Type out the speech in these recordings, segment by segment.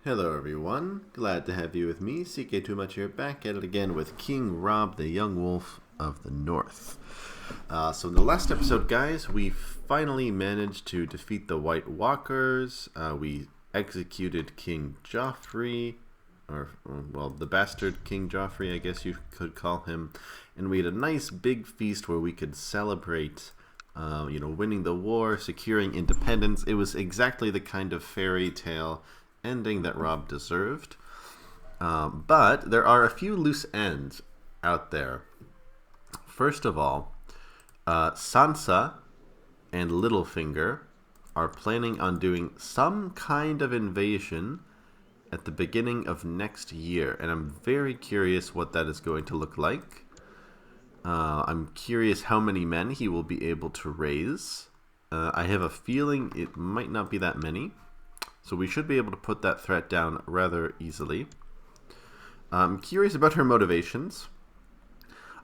Hello everyone, glad to have you with me, CK Much here, back at it again with King Robb, the Young Wolf of the North. So in the last episode, guys, we finally managed to defeat the White Walkers. We executed King Joffrey, or, well, the bastard King Joffrey, I guess you could call him. And we had a nice big feast where we could celebrate, winning the war, securing independence. It was exactly the kind of fairy tale ending that Robb deserved. But there are a few loose ends out there. First of all, Sansa and Littlefinger are planning on doing some kind of invasion at the beginning of next year, and I'm very curious what that is going to look like. I'm curious how many men he will be able to raise. I have a feeling it might not be that many, so we should be able to put that threat down rather easily. I'm curious about her motivations.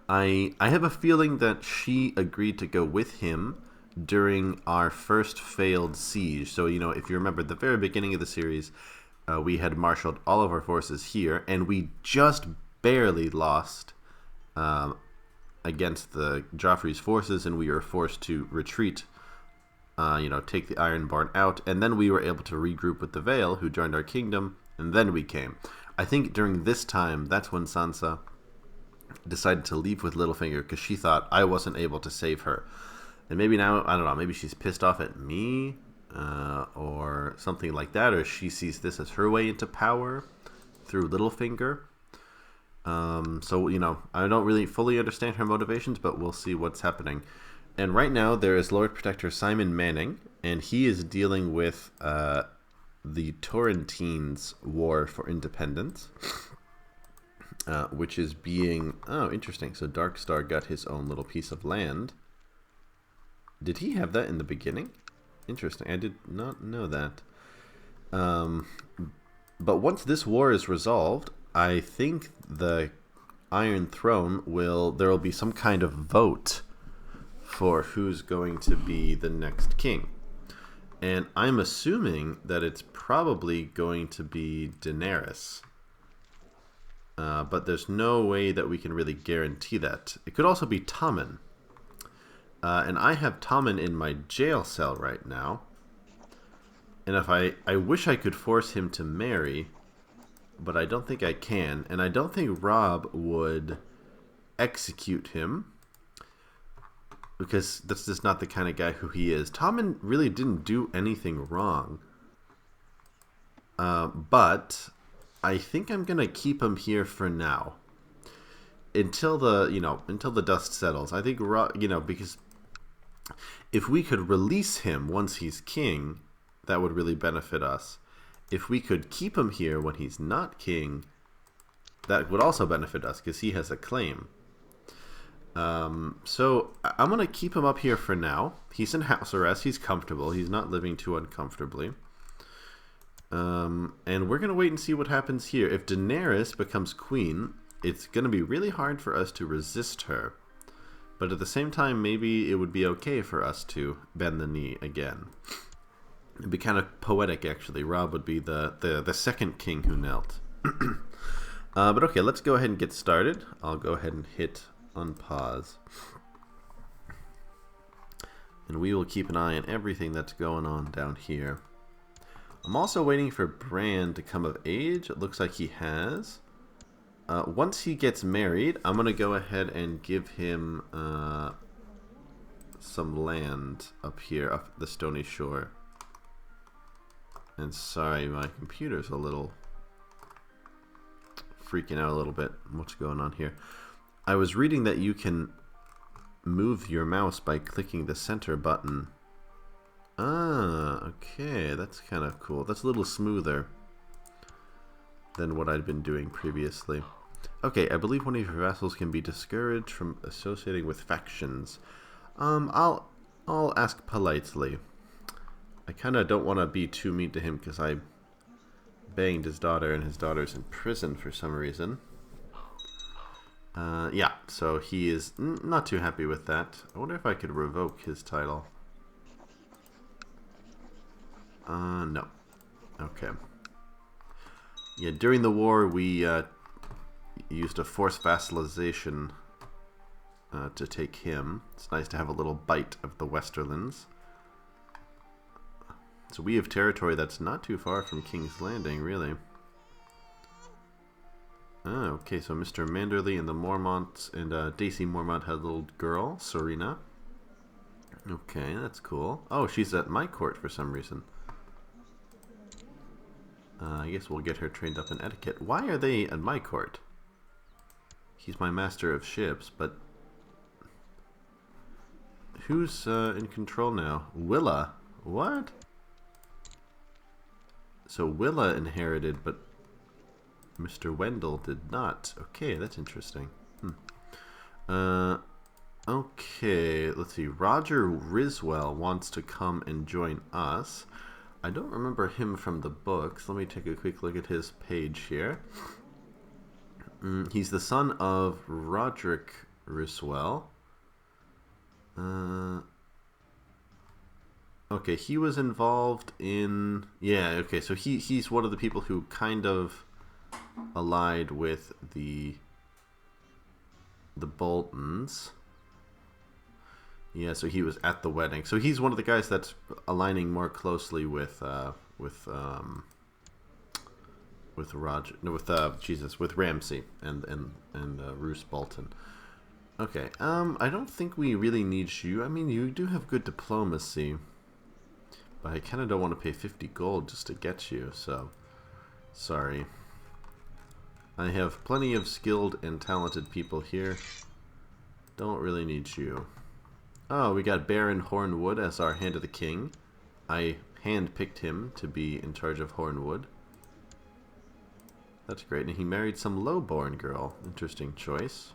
I have a feeling that she agreed to go with him during our first failed siege. So, if you remember at the very beginning of the series, we had marshaled all of our forces here, and we just barely lost against the Joffrey's forces, and we were forced to retreat, take the Ironborn out, and then we were able to regroup with the Vale, who joined our kingdom, and then we came. I think during this time, that's when Sansa decided to leave with Littlefinger because she thought I wasn't able to save her. And maybe now, I don't know, maybe she's pissed off at me or something like that, or she sees this as her way into power through Littlefinger. I don't really fully understand her motivations, but we'll see what's happening. And right now, there is Lord Protector Simon Manning, and he is dealing with the Torrentines' war for independence, which is being... Oh, interesting. So Darkstar got his own little piece of land. Did he have that in the beginning? Interesting. I did not know that. But once this war is resolved, I think the Iron Throne there will be some kind of vote for who's going to be the next king. And I'm assuming that it's probably going to be Daenerys. But there's no way that we can really guarantee that. It could also be Tommen. And I have Tommen in my jail cell right now. And if I wish I could force him to marry, but I don't think I can. And I don't think Robb would execute him, because that's just not the kind of guy who he is. Tommen really didn't do anything wrong. But I think I'm gonna keep him here for now, until the dust settles. I think because if we could release him once he's king, that would really benefit us. If we could keep him here when he's not king, that would also benefit us because he has a claim. So I'm gonna keep him up here for now. He's in house arrest. He's comfortable. He's not living too uncomfortably. And we're going to wait and see what happens here. If Daenerys becomes queen, it's going to be really hard for us to resist her. But at the same time, maybe it would be okay for us to bend the knee again. It'd be kind of poetic, actually. Robb would be the second king who knelt. But okay, let's go ahead and get started. I'll go ahead and hit unpause. And we will keep an eye on everything that's going on down here. I'm also waiting for Bran to come of age. It looks like he has. Once he gets married, I'm going to go ahead and give him some land up here, up the Stony Shore. And sorry, my computer's a little freaking out a little bit. What's going on here? I was reading that you can move your mouse by clicking the center button. Ah, okay, that's kind of cool. That's a little smoother than what I'd been doing previously. Okay, I believe one of your vassals can be discouraged from associating with factions. I'll ask politely. I kind of don't want to be too mean to him because I banged his daughter and his daughter's in prison for some reason. Yeah, so he is not too happy with that. I wonder if I could revoke his title. No. Okay. Yeah, during the war, we used a forced vassalization to take him. It's nice to have a little bite of the Westerlands. So we have territory that's not too far from King's Landing, really. Oh, okay, so Mr. Manderley and the Mormonts and Daisy Mormont had a little girl, Serena. Okay, that's cool. Oh, she's at my court for some reason. I guess we'll get her trained up in etiquette. Why are they at my court? He's my master of ships, but... Who's in control now? Willa. What? So Willa inherited, but Mr. Wendell did not. Okay, that's interesting. Okay, let's see. Roger Riswell wants to come and join us. I don't remember him from the books. Let me take a quick look at his page here. He's the son of Roderick Riswell. Okay, he was involved in... Yeah, okay, so he's one of the people who kind of allied with the Boltons. Yeah, so he was at the wedding. So he's one of the guys that's aligning more closely with Ramsay and Roose Bolton. Okay, I don't think we really need you. I mean, you do have good diplomacy, but I kind of don't want to pay 50 gold just to get you, so sorry. I have plenty of skilled and talented people here. Don't really need you. Oh, we got Baron Hornwood as our Hand of the King. I hand-picked him to be in charge of Hornwood. That's great. And he married some low-born girl. Interesting choice.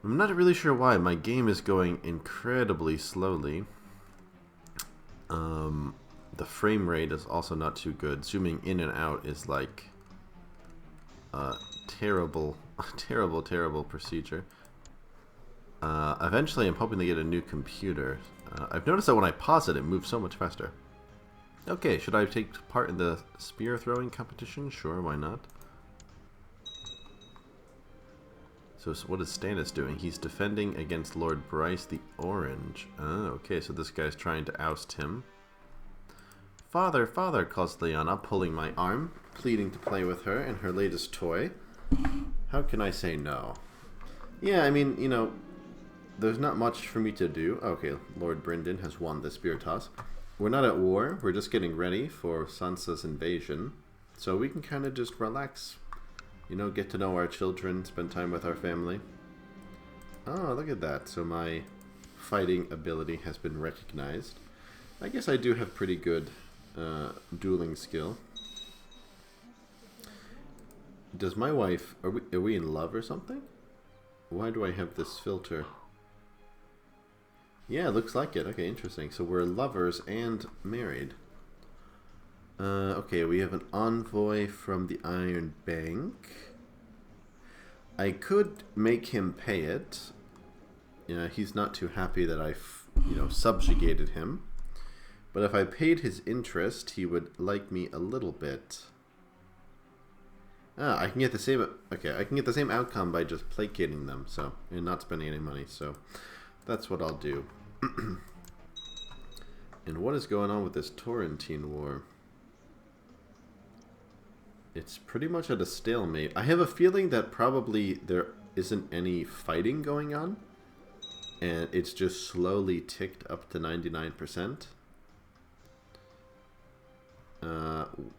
I'm not really sure why. My game is going incredibly slowly. The frame rate is also not too good. Zooming in and out is like a terrible procedure. Eventually, I'm hoping to get a new computer. I've noticed that when I pause it, it moves so much faster. Okay, should I take part in the spear throwing competition? Sure, why not? So what is Stannis doing? He's defending against Lord Bryce the Orange. Oh, okay, so this guy's trying to oust him. Father, father, calls Lyanna, pulling my arm, pleading to play with her and her latest toy. How can I say no? Yeah, I mean, you know, there's not much for me to do. Okay, Lord Brynden has won the spear toss. We're not at war. We're just getting ready for Sansa's invasion. So we can kind of just relax. You know, get to know our children, spend time with our family. Oh, look at that. So my fighting ability has been recognized. I guess I do have pretty good dueling skill. Does my wife... Are we in love or something? Why do I have this filter? Yeah, looks like it. Okay, interesting. So we're lovers and married. Okay, we have an envoy from the Iron Bank. I could make him pay it. Yeah, he's not too happy that I, subjugated him. But if I paid his interest, he would like me a little bit. Ah, I can get the same. Okay, I can get the same outcome by just placating them, so and not spending any money. So that's what I'll do. And what is going on with this Torrentine War? It's pretty much at a stalemate. I have a feeling that probably there isn't any fighting going on, and it's just slowly ticked up to 99%.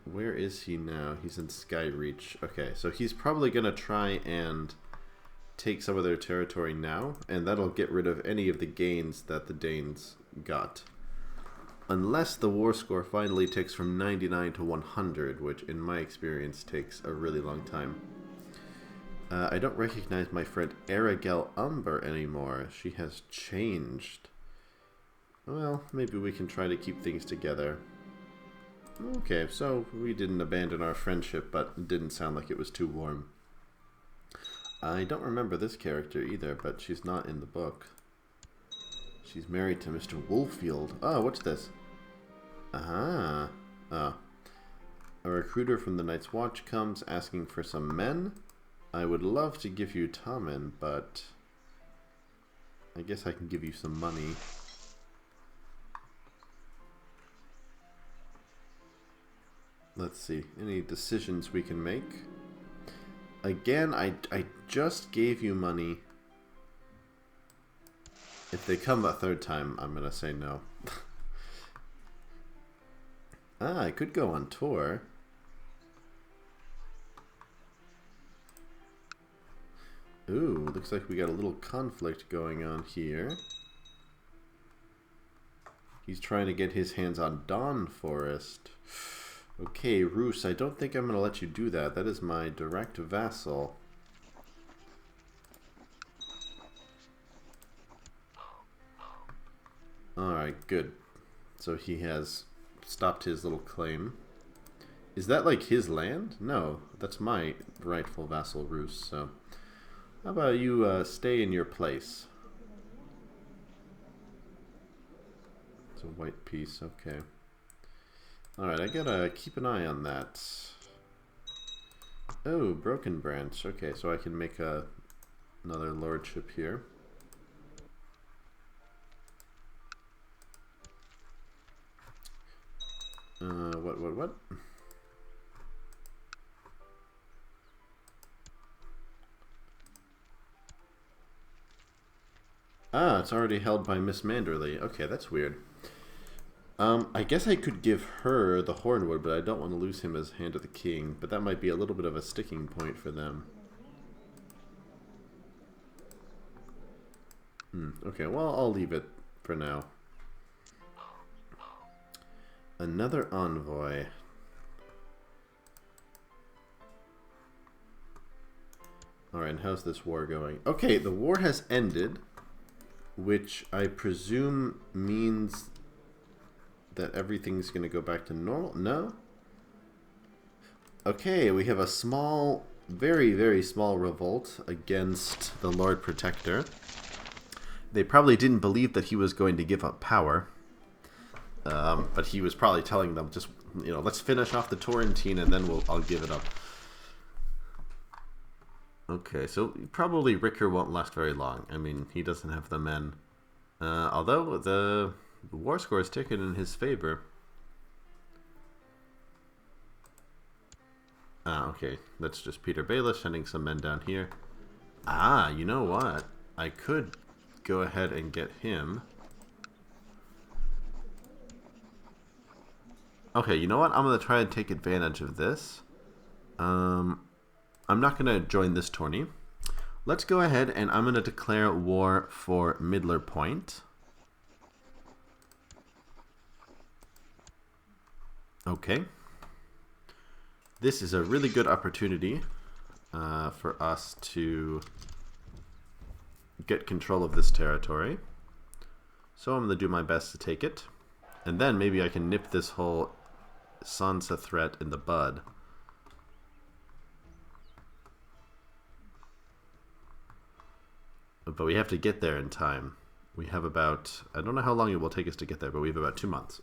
Where is he now? He's in Skyreach. Okay, so he's probably going to try and take some of their territory now, and that'll get rid of any of the gains that the Danes got. Unless the war score finally ticks from 99 to 100, which in my experience takes a really long time. I don't recognize my friend Aragel Umber anymore. She has changed. Well, maybe we can try to keep things together. Okay, so we didn't abandon our friendship, but it didn't sound like it was too warm. I don't remember this character either, but she's not in the book. She's married to Mr. Woolfield. Oh, what's this? Aha. Oh. recruiter from the Night's Watch comes asking for some men. I would love to give you Tommen, but I guess I can give you some money. Let's see. Any decisions we can make? Again, I just gave you money. If they come a third time, I'm going to say no. I could go on tour. Ooh, looks like we got a little conflict going on here. He's trying to get his hands on Dawn Forest. Okay, Roose, I don't think I'm going to let you do that. That is my direct vassal. Alright, good. So he has stopped his little claim. Is that like his land? No, that's my rightful vassal, Roose. So how about you stay in your place? It's a white piece, okay. Alright, I gotta keep an eye on that. Oh, Broken Branch. Okay, so I can make another lordship here. What? Ah, it's already held by Miss Manderley. Okay, that's weird. I guess I could give her the Hornwood, but I don't want to lose him as Hand of the King. But that might be a little bit of a sticking point for them. Okay, well, I'll leave it for now. Another envoy. Alright, and how's this war going? Okay, the war has ended, which I presume means that everything's going to go back to normal? No? Okay, we have a small, very, very small revolt against the Lord Protector. They probably didn't believe that he was going to give up power. But he was probably telling them, just, you know, let's finish off the Torrentine and then I'll give it up. Okay, so probably Ricker won't last very long. I mean, he doesn't have the men. Although the war score is ticking in his favor. Okay, that's just Peter Baelish sending some men down here. Ah, you know what? I could go ahead and get him. Okay, you know what? I'm going to try and take advantage of this. I'm not going to join this tourney. Let's go ahead and I'm going to declare war for Midler Point. Okay. This is a really good opportunity for us to get control of this territory. So I'm going to do my best to take it. And then maybe I can nip this whole Sansa threat in the bud. But we have to get there in time. We have about, I don't know how long it will take us to get there, but we have about 2 months.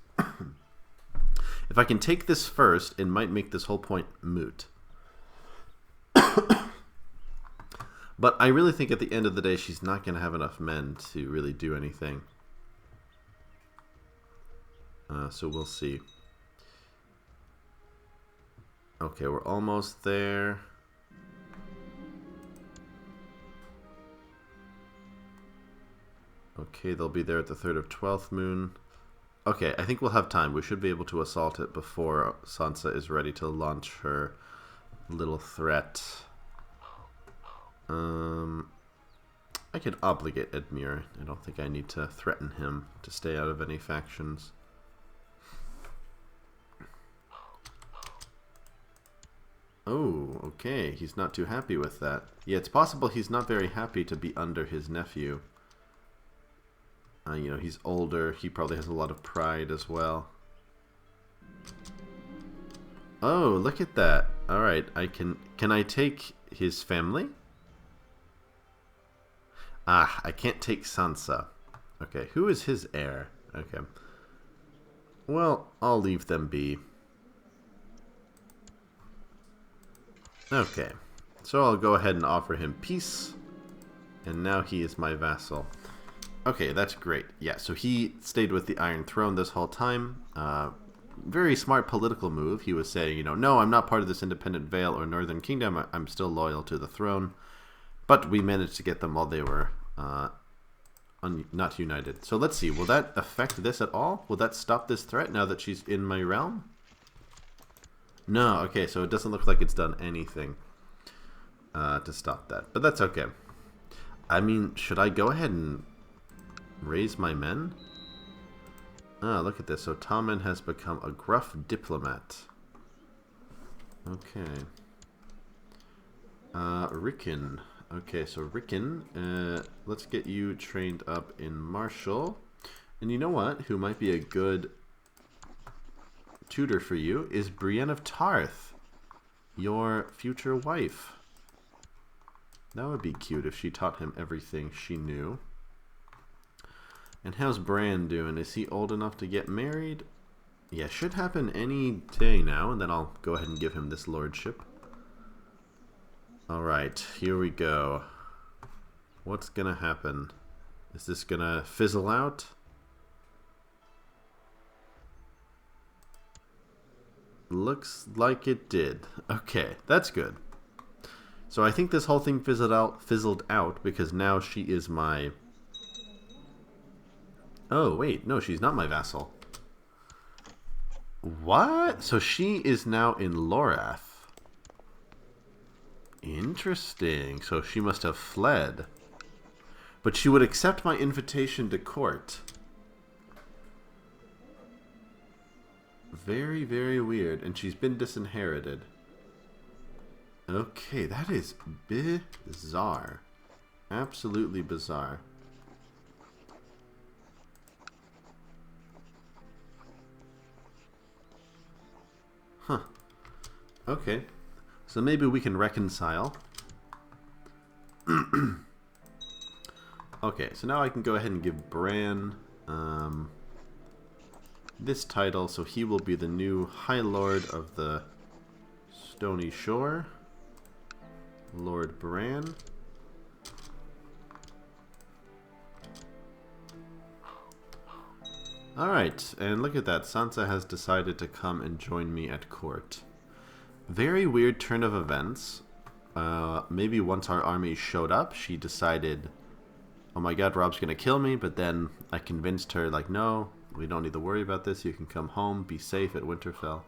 If I can take this first, it might make this whole point moot. But I really think at the end of the day, she's not going to have enough men to really do anything. So we'll see. Okay, we're almost there. Okay, they'll be there at the 3rd of 12th moon. Okay, I think we'll have time. We should be able to assault it before Sansa is ready to launch her little threat. I could obligate Edmure. I don't think I need to threaten him to stay out of any factions. Oh, okay. He's not too happy with that. Yeah, it's possible he's not very happy to be under his nephew. You know, he's older. He probably has a lot of pride as well. Oh, look at that. Alright, can I take his family? Ah, I can't take Sansa. Okay, who is his heir? Okay. Well, I'll leave them be. Okay, so I'll go ahead and offer him peace, and now he is my vassal. Okay, that's great. Yeah, so he stayed with the Iron Throne this whole time. Very smart political move. He was saying, you know, no, I'm not part of this independent Vale or Northern Kingdom. I'm still loyal to the throne. But we managed to get them while they were not united. So let's see. Will that affect this at all? Will that stop this threat now that she's in my realm? No. Okay, so it doesn't look like it's done anything to stop that. But that's okay. I mean, should I go ahead and raise my men? Ah, look at this. So Tommen has become a gruff diplomat. Okay. Rickon. Okay, so Rickon, let's get you trained up in martial. And you know what? Who might be a good tutor for you is Brienne of Tarth, your future wife. That would be cute if she taught him everything she knew. And how's Bran doing? Is he old enough to get married? Yeah, should happen any day now, and then I'll go ahead and give him this lordship. Alright, here we go. What's gonna happen? Is this gonna fizzle out? Looks like it did. Okay, that's good. So I think this whole thing fizzled out because now she is my... Oh, wait, no, she's not my vassal. What? So she is now in Lorath. Interesting. So she must have fled. But she would accept my invitation to court. Very, very weird. And she's been disinherited. Okay, that is bizarre. Absolutely bizarre. Huh. Okay. So maybe we can reconcile. Okay, so now I can go ahead and give Bran this title, so he will be the new High Lord of the Stony Shore. Lord Bran. Alright, and look at that. Sansa has decided to come and join me at court. Very weird turn of events. Maybe once our army showed up, she decided, oh my god, Robb's gonna kill me, but then I convinced her, like, no, we don't need to worry about this. You can come home, be safe at Winterfell.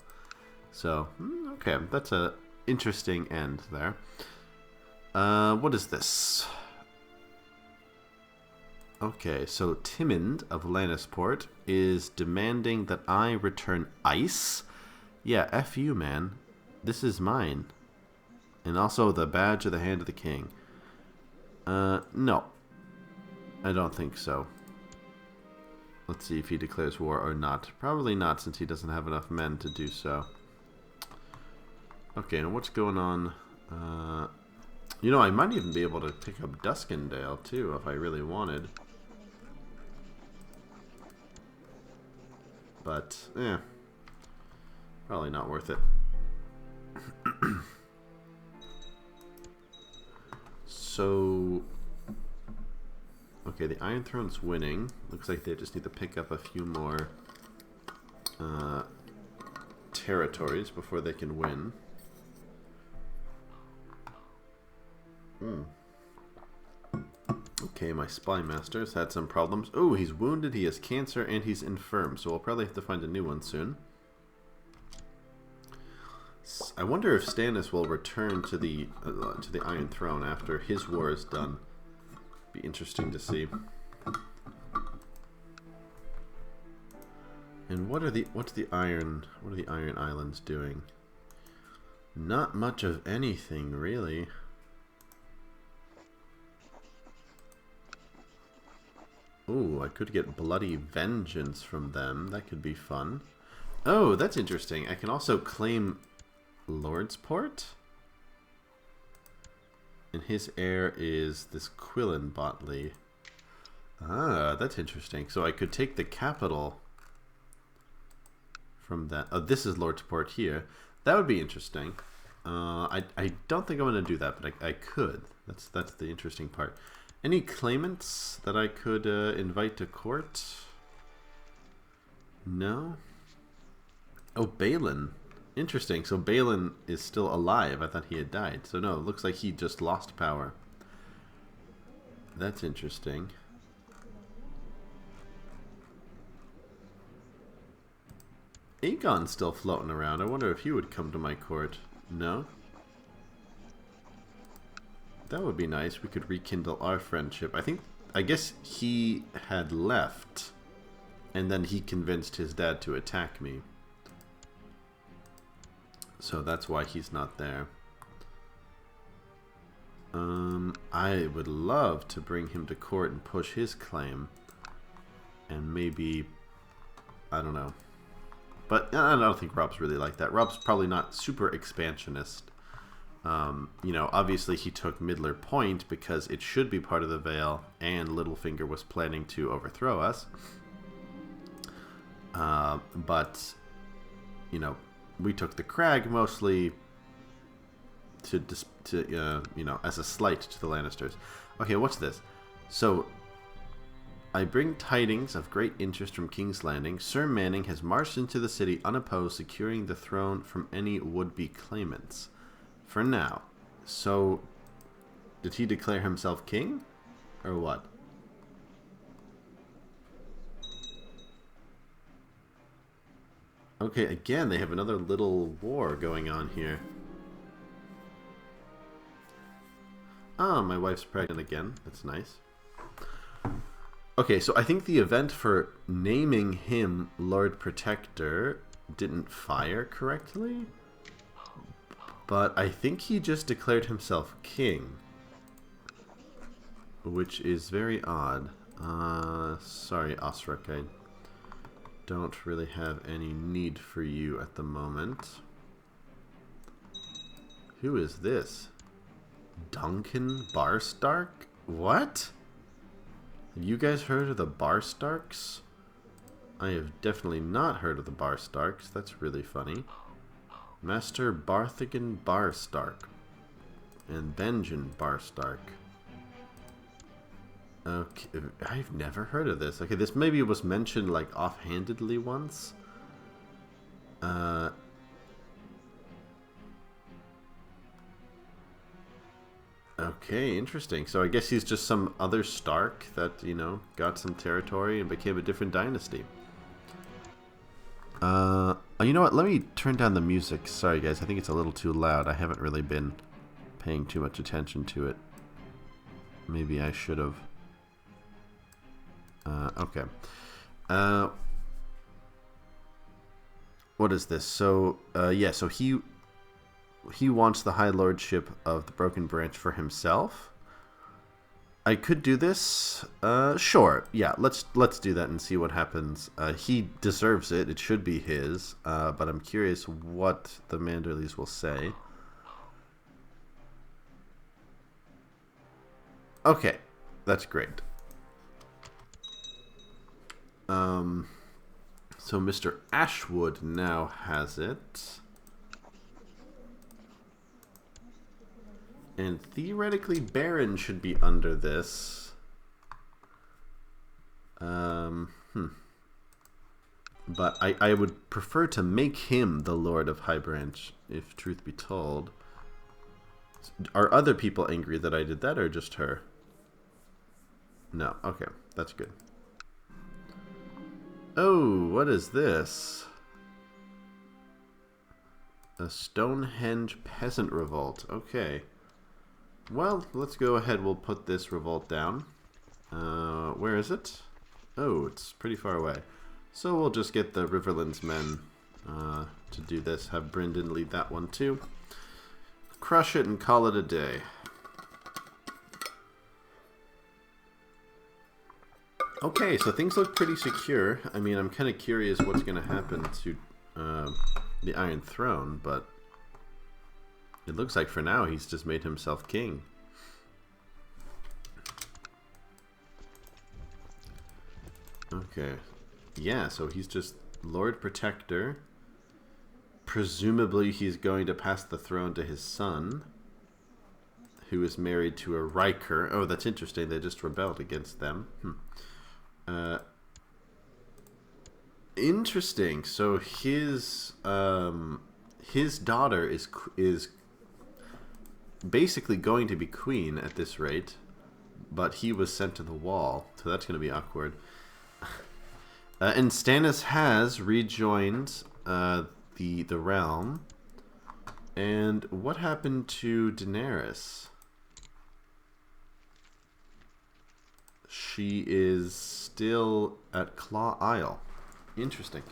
So, okay, that's a interesting end there. What is this? Okay, so Timond of Lannisport is demanding that I return ice? Yeah, F you, man. This is mine. And also the badge of the Hand of the King. No. I don't think so. Let's see if he declares war or not. Probably not, since he doesn't have enough men to do so. Okay, and what's going on? You know, I might even be able to pick up Duskendale, too, if I really wanted. But, probably not worth it. So, okay, the Iron Throne's winning. Looks like they just need to pick up a few more territories before they can win. Okay, my spy master's had some problems. Oh, he's wounded, he has cancer, and he's infirm, so we'll probably have to find a new one soon. I wonder if Stannis will return to the Iron Throne after his war is done. Be interesting to see. And what are the Iron Islands doing? Not much of anything, really. Ooh, I could get bloody vengeance from them. That could be fun. Oh, that's interesting. I can also claim Lordsport. And his heir is this Quillen Botley. Ah, that's interesting. So I could take the capital from that. Oh, this is Lordsport here. That would be interesting. I don't think I'm going to do that, but I could. That's the interesting part. Any claimants that I could invite to court? No? Oh, Balin. Interesting. So Balin is still alive. I thought he had died. So no, it looks like he just lost power. That's interesting. Aegon's still floating around. I wonder if he would come to my court. No? That would be nice. We could rekindle our friendship. I guess he had left, and then he convinced his dad to attack me. So that's why he's not there. I would love to bring him to court and push his claim. And maybe, I don't know. But I don't think Robb's really like that. Robb's probably not super expansionist. You know, obviously he took Midler Point because it should be part of the Vale, and Littlefinger was planning to overthrow us. But, you know, we took the Crag mostly to you know, as a slight to the Lannisters. Okay, what's this? So, I bring tidings of great interest from King's Landing. Sir Manning has marched into the city unopposed, securing the throne from any would-be claimants. For now. So, did he declare himself king? Or what? Okay, again, they have another little war going on here. Oh, my wife's pregnant again. That's nice. Okay, so I think the event for naming him Lord Protector didn't fire correctly. But I think he just declared himself king. Which is very odd. Sorry, Osric, I don't really have any need for you at the moment. Who is this? Duncan Barstark? What? Have you guys heard of the Barstarks? I have definitely not heard of the Barstarks. That's really funny. Master Barthagan Barstark. And Benjen Barstark. Okay, I've never heard of this. Okay, this maybe was mentioned like offhandedly once. Okay, interesting. So I guess he's just some other Stark that, you know, got some territory and became a different dynasty. You know what? Let me turn down the music. Sorry, guys. I think it's a little too loud. I haven't really been paying too much attention to it. Maybe I should have. Okay. What is this? So, yeah, so he wants the High Lordship of the Broken Branch for himself. I could do this. Sure. Yeah, let's do that and see what happens. He deserves it. It should be his. But I'm curious what the Manderleys will say. Okay, that's great. So Mr. Ashwood now has it. And theoretically, Baron should be under this. But I would prefer to make him the Lord of High Branch, if truth be told. Are other people angry that I did that, or just her? No. Okay, that's good. Oh, what is this? A Stonehenge Peasant Revolt. Okay. Well, let's go ahead. We'll put this revolt down. Where is it? Oh, it's pretty far away. So we'll just get the Riverlands men to do this. Have Brynden lead that one too. Crush it and call it a day. Okay, so things look pretty secure. I mean, I'm kind of curious what's going to happen to the Iron Throne, but it looks like for now he's just made himself king. Okay. Yeah, so he's just Lord Protector. presumably he's going to pass the throne to his son, who is married to a Riker. Oh, that's interesting. They just rebelled against them. Interesting. So his daughter is basically going to be queen at this rate, but he was sent to the wall, so that's going to be awkward. And Stannis has rejoined the realm. And what happened to Daenerys? She is still at Claw Isle. Interesting.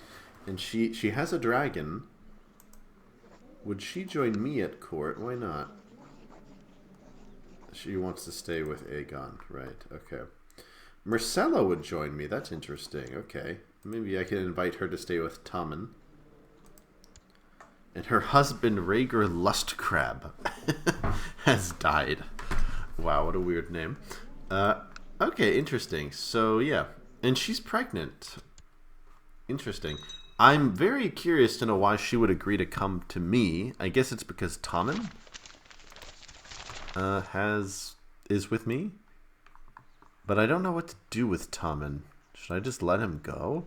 And she has a dragon. Would she join me at court? Why not? She wants to stay with Aegon. Right, okay. Myrcella would join me. That's interesting. Okay. Maybe I can invite her to stay with Tommen. And her husband, Rhaegar Lustcrab, has died. Wow, what a weird name. Okay, interesting. So, yeah. And she's pregnant. Interesting. I'm very curious to know why she would agree to come to me. I guess it's because Tommen is with me. But I don't know what to do with Tommen. Should I just let him go?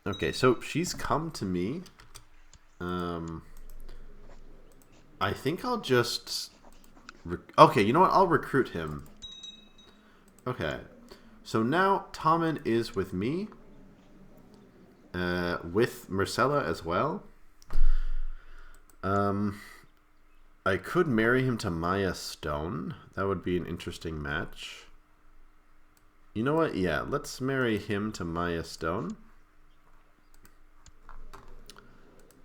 Okay, so she's come to me. I think I'll just... Okay, you know what? I'll recruit him. Okay. So now Tommen is with me. With Myrcella as well. I could marry him to Maya Stone. That would be an interesting match. You know what? Yeah, let's marry him to Maya Stone.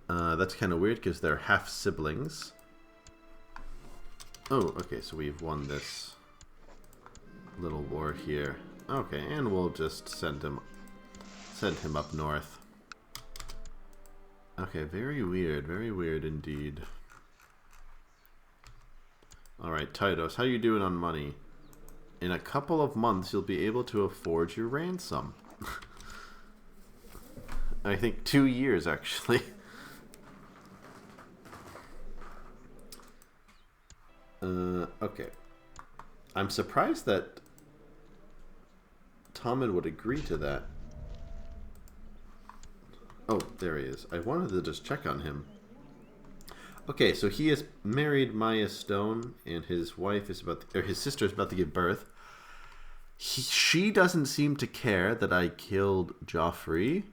That's kind of weird because they're half siblings. Oh, okay, so we've won this little war here. Okay, and we'll just send him up north. Okay, very weird indeed. Alright, Tytos, how you doing on money? In a couple of months, you'll be able to afford your ransom. I think 2 years, actually. Okay. I'm surprised that Tommen would agree to that. Oh, there he is. I wanted to just check on him. Okay, so he has married Maya Stone, and his wife is his sister is about to give birth. She doesn't seem to care that I killed Joffrey,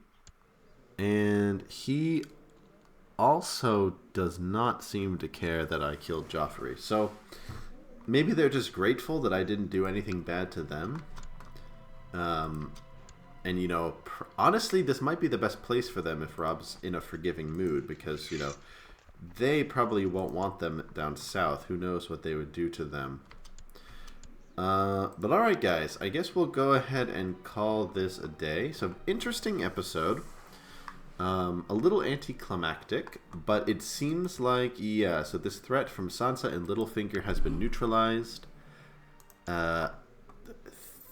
and he also does not seem to care that I killed Joffrey. So maybe they're just grateful that I didn't do anything bad to them. And, you know, honestly, this might be the best place for them if Robb's in a forgiving mood, because, you know, they probably won't want them down south. Who knows what they would do to them. But alright, guys, I guess we'll go ahead and call this a day. So, interesting episode. A little anticlimactic, but it seems like, yeah, so this threat from Sansa and Littlefinger has been neutralized.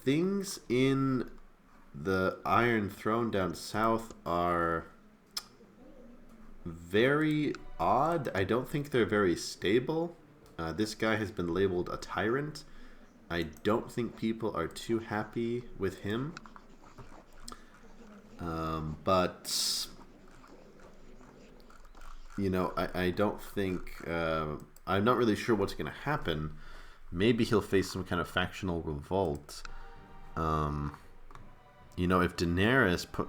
Things in the Iron Throne down south are very odd. I don't think they're very stable. This guy has been labeled a tyrant. I don't think people are too happy with him. But, you know, I don't think... I'm not really sure what's going to happen. Maybe he'll face some kind of factional revolt. You know, if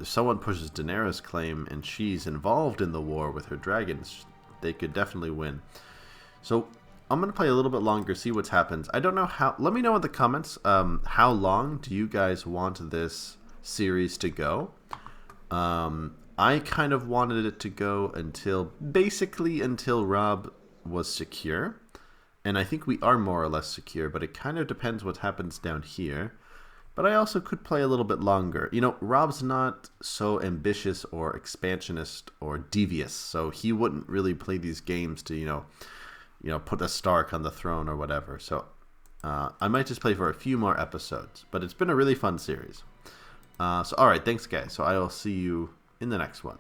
someone pushes Daenerys' claim and she's involved in the war with her dragons, they could definitely win. So I'm going to play a little bit longer, see what happens. I don't know how... Let me know in the comments how long do you guys want this series to go. I kind of wanted it to go basically until Robb was secure. And I think we are more or less secure, but it kind of depends what happens down here. But I also could play a little bit longer. You know, Robb's not so ambitious or expansionist or devious, so he wouldn't really play these games to, you know, put a Stark on the throne or whatever. So I might just play for a few more episodes. But it's been a really fun series. So, all right, thanks, guys. So I will see you in the next one.